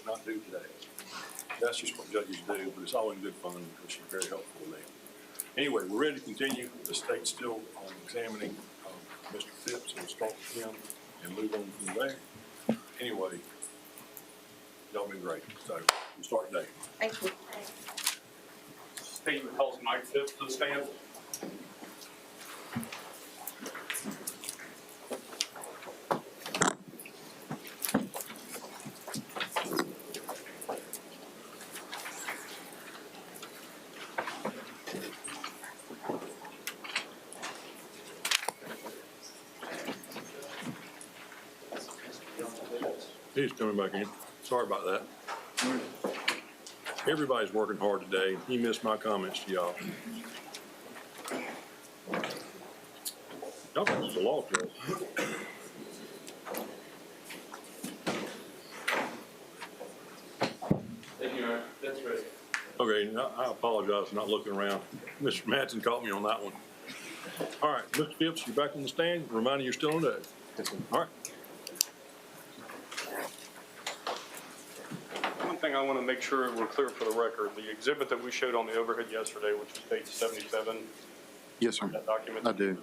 not do today. That's just what judges do, but it's all in good fun because she's very helpful to me. Anyway, we're ready to continue. The state's still examining Mr. Phipps, and we'll start with him and move on from there. Anyway, y'all been great. So we'll start today. Thank you. Steve calls Mike Phipps to the stand. He's coming back in. Sorry about that. Everybody's working hard today. He missed my comments to y'all. Y'all think it's a law drill. Thank you, Aaron. That's right. Okay, now I apologize for not looking around. Mr. Madsen caught me on that one. All right, Mr. Phipps, you're back on the stand. Reminding you you're still on oath. All right. One thing I want to make sure we're clear for the record, the exhibit that we showed on the overhead yesterday, which was page 77. Yes, sir. That document. I do.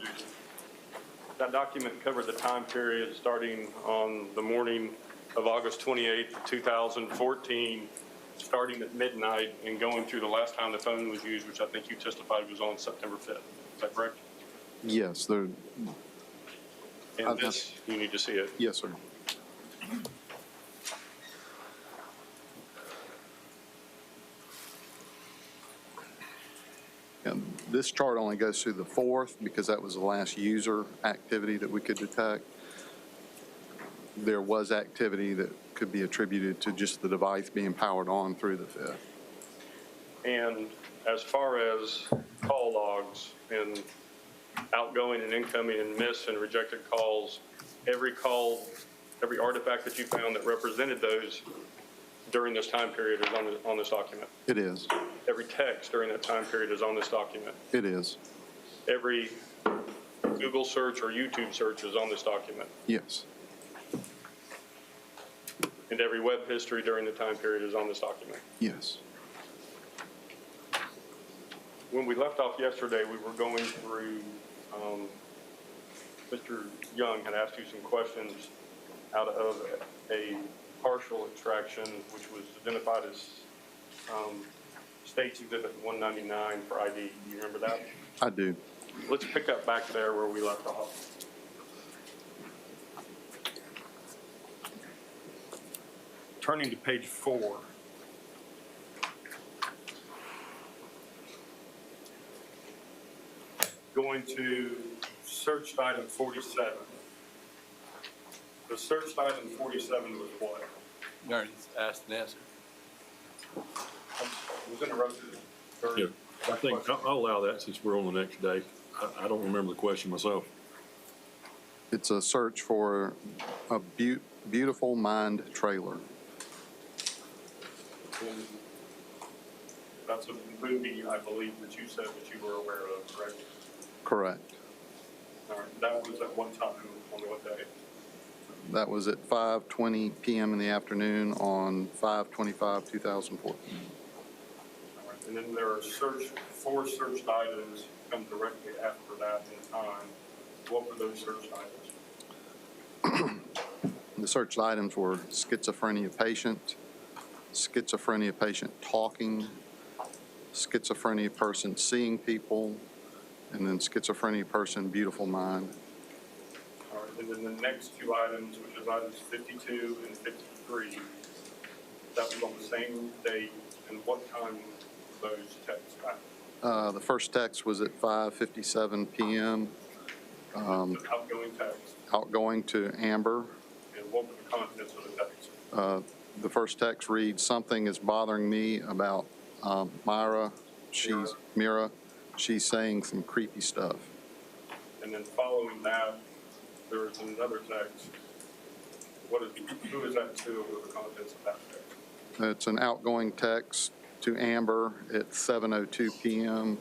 That document covered the time period starting on the morning of August 28th, 2014, starting at midnight and going through the last time the phone was used, which I think you testified was on September 5th. Is that correct? Yes, there. And this, you need to see it. Yes, sir. And this chart only goes through the 4th because that was the last user activity that we could detect. There was activity that could be attributed to just the device being powered on through the 5th. And as far as call logs and outgoing and incoming and missed and rejected calls, every call, every artifact that you found that represented those during this time period is on this document. It is. Every text during that time period is on this document. It is. Every Google search or YouTube search is on this document. Yes. And every web history during the time period is on this document. Yes. When we left off yesterday, we were going through, Mr. Young had asked you some questions out of a partial extraction, which was identified as State's Exhibit 199 for ID. Do you remember that? I do. Let's pick up back there where we left off. Turning to page 4. Going to search item 47. The search item 47 was what? You already asked and answered. Was interrupted. Yeah, I think I'll allow that since we're on the next day. I don't remember the question myself. It's a search for a beautiful mind trailer. And that's a movie, I believe, that you said that you were aware of, correct? Correct. All right, that was at one time on what day? That was at 5:20 p.m. in the afternoon on 5/25/2014. All right, and then there are four searched items come directly after that in time. What were those searched items? The searched items were schizophrenia patient talking, schizophrenia person seeing people, and then schizophrenia person beautiful mind. All right, and then the next two items, which is items 52 and 53, that was on the same date, and what time were those texts back? The first text was at 5:57 p.m. Outgoing text, Outgoing to Amber. and what were the contents of the text? The first text reads, "Something is bothering me about Mira. She's saying some creepy stuff." And then following that, there is another text. Who is that to, with the contents of that text? It's an outgoing text to Amber at 7:02 p.m.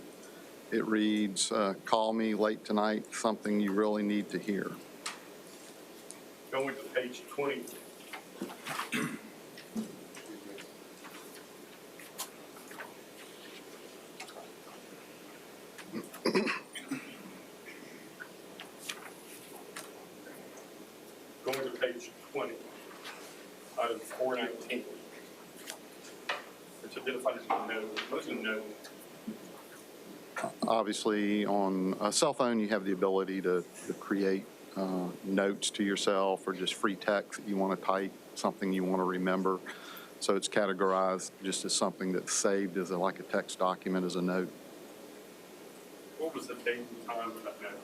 It reads, "Call me late tonight, something you really need to hear." Going to page 20, 20, item 419. It's identified as a no. What is a no? Obviously, on a cell phone, you have the ability to create notes to yourself or just free text that you want to type, something you want to remember. So it's categorized just as something that's saved as like a text document as a note. What was the date and time of that note?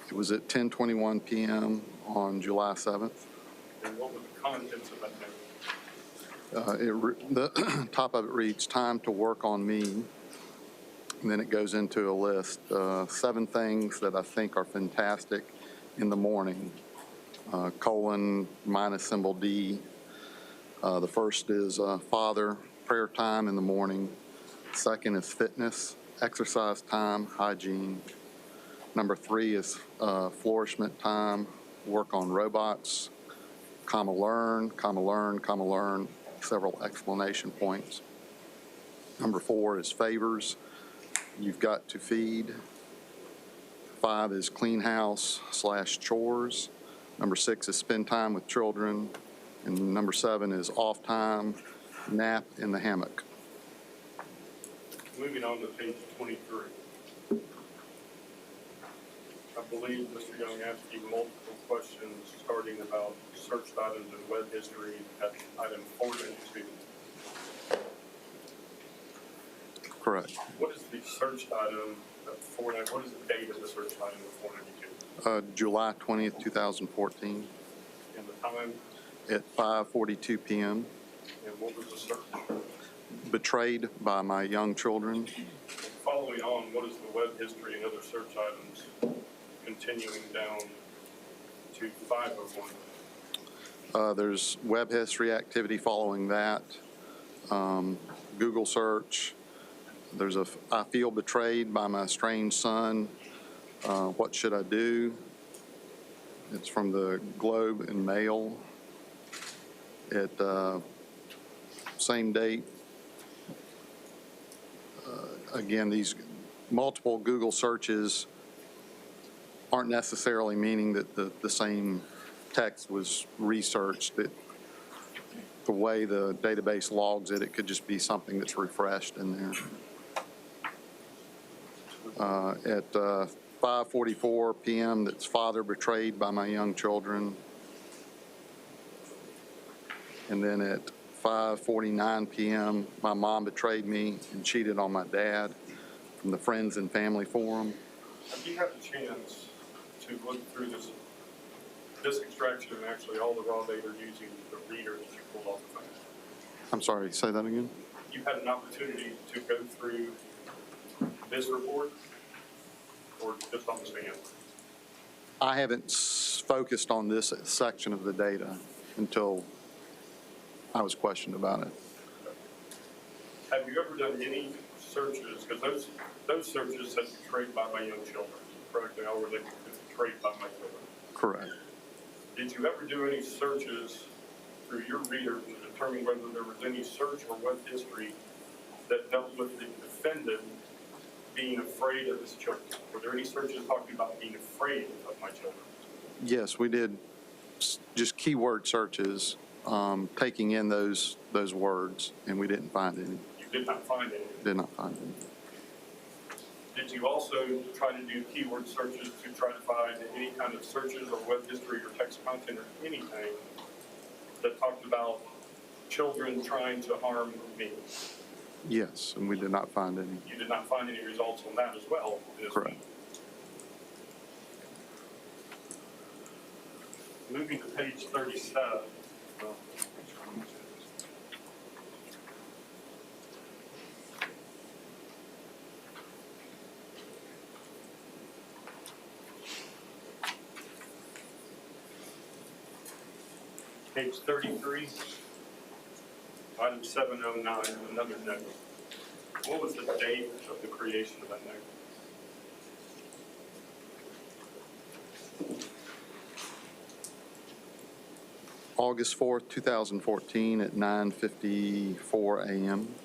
It was at 10:21 p.m. on July 7th. And what were the contents of that note? The top of it reads, "Time to work on me." And then it goes into a list, 7 things that I think are fantastic in the morning, colon, minus symbol D. The first is Father, prayer time in the morning. Second is fitness, exercise time, hygiene. Number 3 is flourishment time, work on robots, comma learn, comma learn, comma learn, several explanation points. Number 4 is favors, you've got to feed. 5 is clean house / chores. Number 6 is spend time with children. And number 7 is off time, nap in the hammock. Moving on to page 23. I believe Mr. Young asked you multiple questions starting about searched items and web history at item 492. Correct. What is the searched item at 492? What is the date of the searched item at 492? July 20th, 2014 And the time? at 5:42 p.m. And what was the search? Betrayed by my young children. And following on, what is the web history and other search items continuing down to 501? There's web history activity following that. Google search. There's I feel betrayed by my estranged son. What should I do? It's from the Globe and Mail. At same date. Again, these multiple Google searches aren't necessarily meaning that the same text was researched. The way the database logs it, it could just be something that's refreshed in there. At 5:44 p.m., that's father betrayed by my young children. And then at 5:49 p.m., my mom betrayed me and cheated on my dad from the Friends and Family Forum. Have you had the chance to look through this extraction and actually all the raw data using the reader that you pulled off the phone? I'm sorry, say that again? You had an opportunity to go through this report or just on the stand? I haven't focused on this section of the data until I was questioned about it. Have you ever done any searches, because those searches said betrayed by my young children, correct? They all related to betrayed by my children. Correct. Did you ever do any searches through your reader to determine whether there was any search or web history that dealt with the defendant being afraid of his children? Were there any searches talking about being afraid of my children? Yes, we did just keyword searches, taking in those words, and we didn't find any. You did not find any. Did not find any. Did you also try to do keyword searches to try to find any kind of searches or web history or text content or anything that talked about children trying to harm me? Yes, and we did not find any. You did not find any results on that as well? Correct. Moving to page 37. Page 33, item 709, another note. What was the date of the creation of that note? August 4th, 2014 at 9:54 a.m.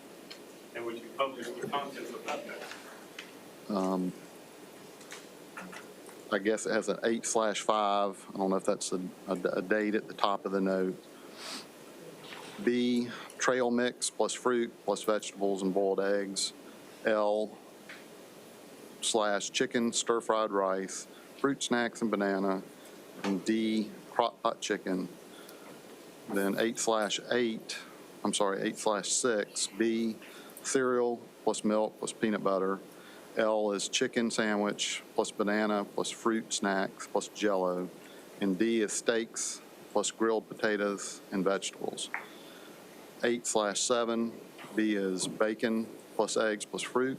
And would you publish the contents of that note? I guess it has an 8/5. I don't know if that's a date at the top of the note. B, trail mix plus fruit plus vegetables and boiled eggs. L/chicken stir-fried rice, fruit snacks and banana. And D, crock pot chicken. Then 8/6, B, cereal plus milk plus peanut butter. L is chicken sandwich plus banana plus fruit snacks plus Jell-O. And D is steaks plus grilled potatoes and vegetables. 8/7, B is bacon plus eggs plus fruit.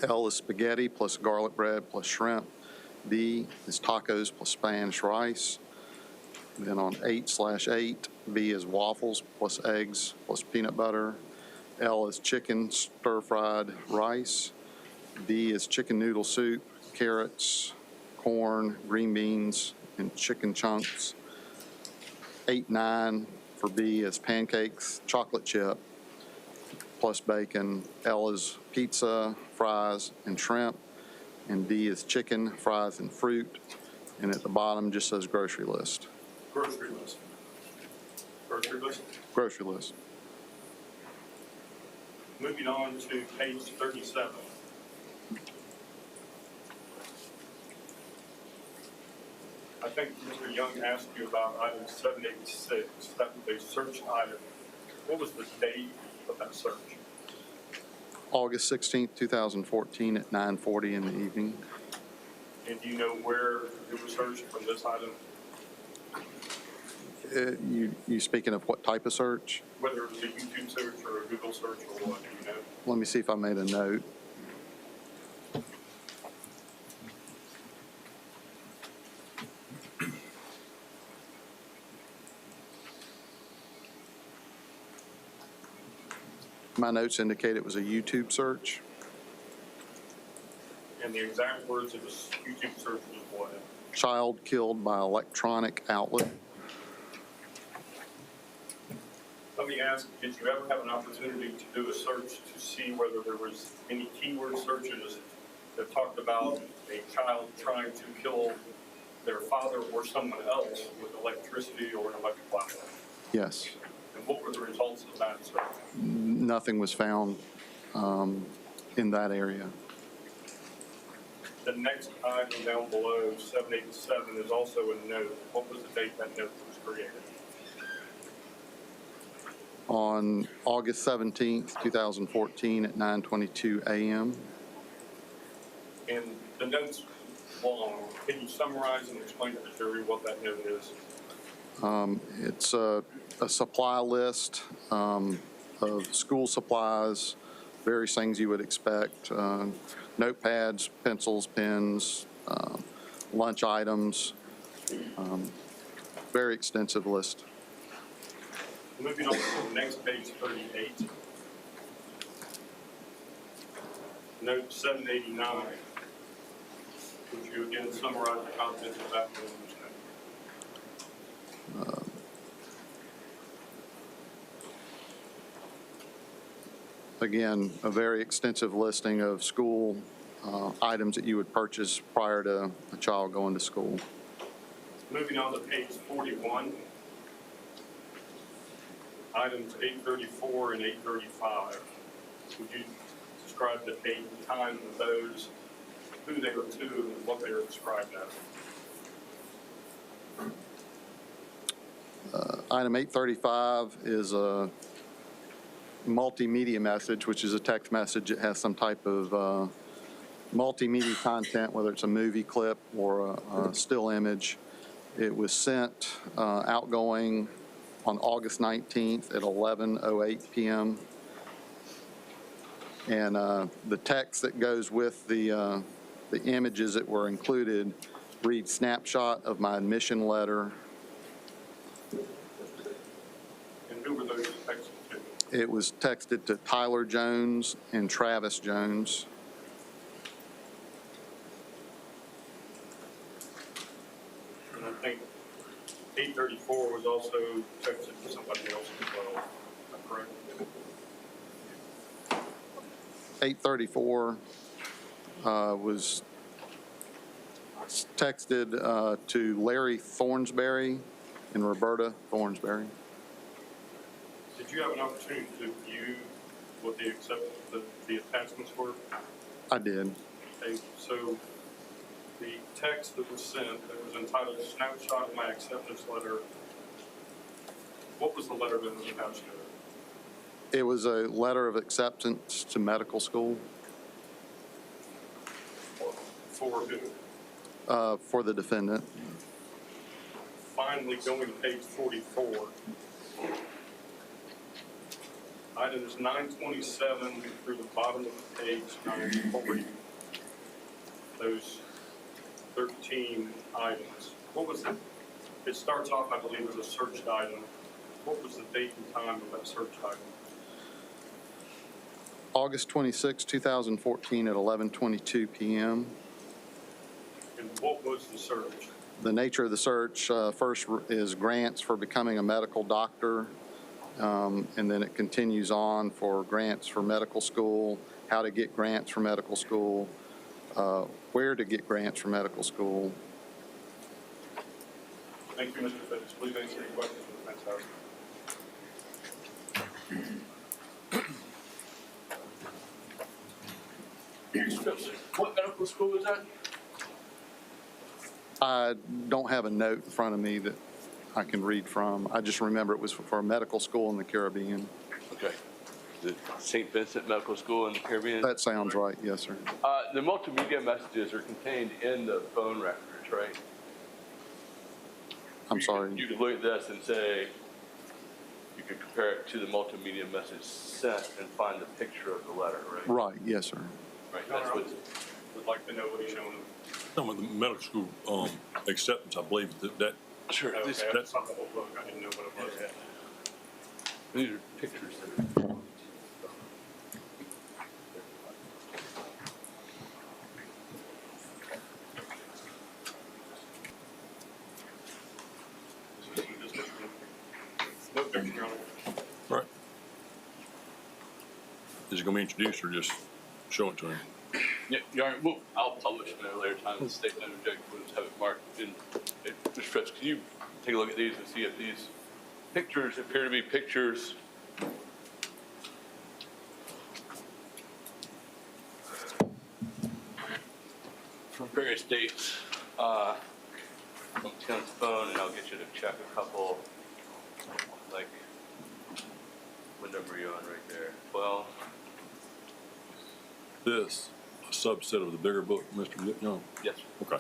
L is spaghetti plus garlic bread plus shrimp. B is tacos plus Spanish rice. Then on 8/8, B is waffles plus eggs plus peanut butter. L is chicken stir-fried rice. D is chicken noodle soup, carrots, corn, green beans, and chicken chunks. 8/9 for B is pancakes, chocolate chip, plus bacon. L is pizza, fries, and shrimp. And D is chicken, fries, and fruit. And at the bottom just says grocery list. Grocery list. Grocery list. Grocery list. Moving on to page 37. I think Mr. Young asked you about item 786. That was a search item. What was the date of that search? August 16th, 2014 at 9:40 in the evening. And do you know where it was searched from this item? You speaking of what type of search? Whether it was a YouTube search or a Google search or what, do you know? Let me see if I made a note. My notes indicate it was a YouTube search. And the exact words of the YouTube search was what? Child killed by electronic outlet. Let me ask, did you ever have an opportunity to do a search to see whether there was any keyword searches that talked about a child trying to kill their father or someone else with electricity or an electrical outlet? Yes. And what were the results of that search? Nothing was found in that area. The next item down below, 787, is also a note. What was the date that note was created? On August 17th, 2014 at 9:22 a.m. And the note's long. Can you summarize and explain to the jury what that note is? It's a supply list of school supplies, various things you would expect, notepads, pencils, pens, lunch items, very extensive list. Moving on to the next page, 38. Note 789. Would you again summarize the contents of that note? Again, a very extensive listing of school items that you would purchase prior to a child going to school. Moving on to page 41. Items 834 and 835. Would you describe the date and time of those, who they were to, and what they were described as? Item 835 is a multimedia message, which is a text message that has some type of multimedia content, whether it's a movie clip or a still image. It was sent outgoing on August 19th at 11:08 p.m. And the text that goes with the images that were included reads, "Snapshot of my admission letter." And who were those texted to? It was texted to Tyler Jones and Travis Jones. And I think 834 was also texted to somebody else as well. Is that correct? 834 was texted to Larry Thornsberry and Roberta Thornsberry. Did you have an opportunity to view what the attachments were? I did. Okay, so the text that was sent that was entitled "Snapshot of My Acceptance Letter," what was the letter that was attached to it? It was a letter of acceptance to medical school For who? for the defendant. Finally, going to page 44. Items 927 through the bottom of the page, 940. Those 13 items. What was it? It starts off, I believe, as a searched item. What was the date and time of that searched item? August 26, 2014 at 11:22 p.m. And what was the search? The nature of the search first is grants for becoming a medical doctor, and then it continues on for grants for medical school, how to get grants for medical school, where to get grants for medical school. Thank you, Mr. Phillips. Please answer any questions for the defense attorney. What medical school was that? I don't have a note in front of me that I can read from. I just remember it was for a medical school in the Caribbean. Okay. The St. Vincent Medical School in the Caribbean? That sounds right, yes, sir. The multimedia messages are contained in the phone records, right? I'm sorry. You could look at this and say, you could compare it to the multimedia message sent and find the picture of the letter, right? Right, yes, sir. Right, that's what, Would like to know what he's showing. Some of the medical school acceptance, I believe that sure, Okay, this, that's not the whole book. I didn't know what it was. these are pictures that are. No picture on it. right. Is it going to be introduced or just show it to him? Yeah, well, I'll publish them at a later time. The state interject, we'll just have it marked in. Mr. Fritz, can you take a look at these and see if these pictures appear to be pictures from various dates? From Tim's phone, and I'll get you to check a couple. Like, what number are you on right there? 12. This a subset of the bigger book, Mr. Young? Yes. Okay.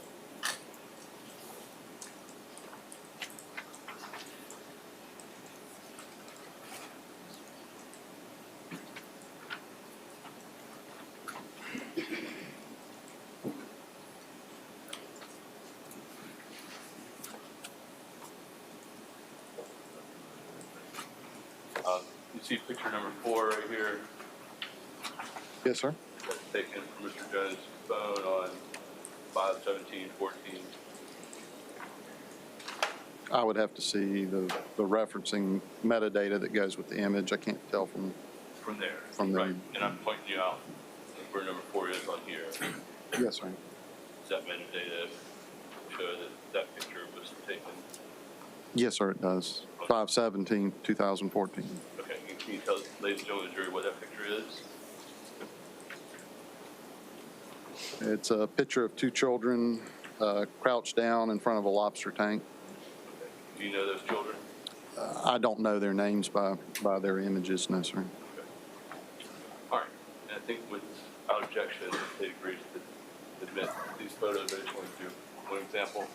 You see picture number 4 right here. Yes, sir. That's taken from Mr. Jones' phone on 5/17/14. I would have to see the referencing metadata that goes with the image. I can't tell from, From there. From there. Right, and I'm pointing you out where number 4 is on here. yes, sir. Does that metadata show that that picture was taken? Yes, sir, it does. 5/17/2014. Okay, can you tell ladies and gentlemen of the jury what that picture is? It's a picture of two children crouched down in front of a lobster tank. Okay. Do you know those children? I don't know their names by their images, no, sir. Okay. All right, and I think without objection, they agreed to admit these photos. I just want to do one example,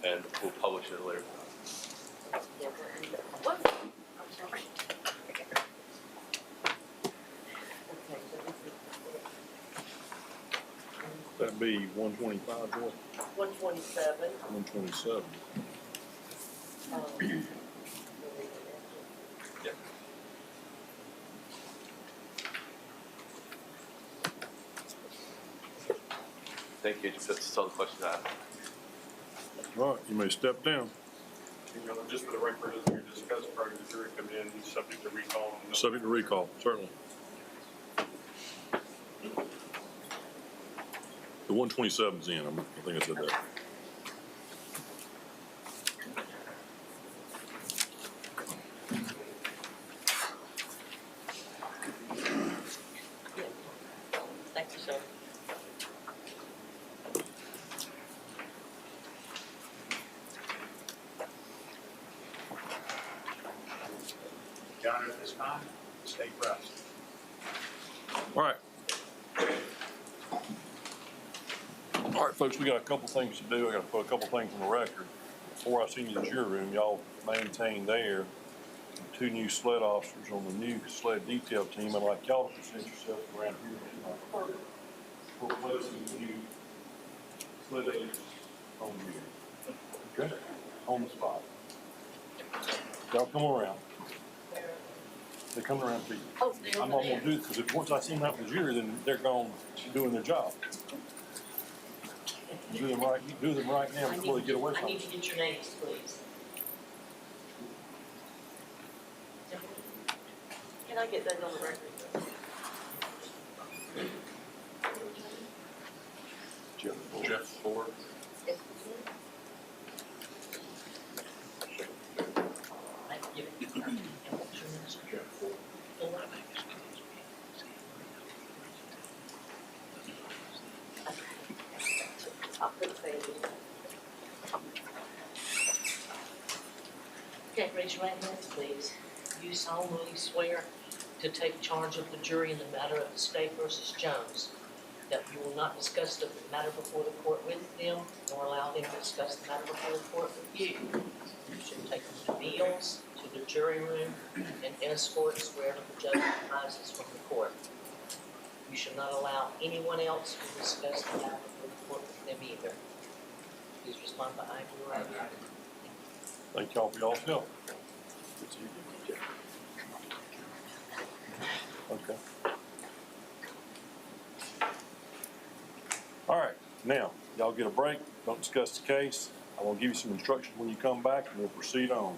and we'll publish it later. What? I'm sorry. That'd be 125, boy. 127. 127. Yeah. Thank you. That's all the questions I have. All right, you may step down. Just for the record, as we discussed prior to the jury coming in, he's subject to recall. Subject to recall, certainly. The 127's in, I think I said that. Thank you, sir. Your Honor, at this time, state press. All right. All right, folks, we got a couple things to do. I gotta put a couple things on the record. Before I send you to the jury room, y'all maintain there 2 new sled officers on the new sled detail team. I'd like y'all to present yourselves around here. For placing the new sled agents on here. Okay? On the spot. Y'all come around. They're coming around to you. Oh, they're I'm over not gonna there. do, because if, once I send them out to the jury, then they're gone doing their job. Do them right, you do them right now I before they get away I from need us. to get your names, please. Can I get that on the record? Jeff Ford. Thank you. And what's your name, sir? Jeff Ford. I'll put it there. Okay, raise your right hands, please. You solemnly swear to take charge of the jury in the matter of the State versus Jones, that you will not discuss the matter before the court with them, nor allow them to discuss the matter before the court with you. You should take them to meals, to the jury room, and escorts wherever the judge advises from the court. You should not allow anyone else to discuss the matter before the court with them either. Please respond by aye or right. Thank y'all for y'all's help. Okay. All right, now, y'all get a break, don't discuss the case. I'm gonna give you some instructions when you come back, and we'll proceed on.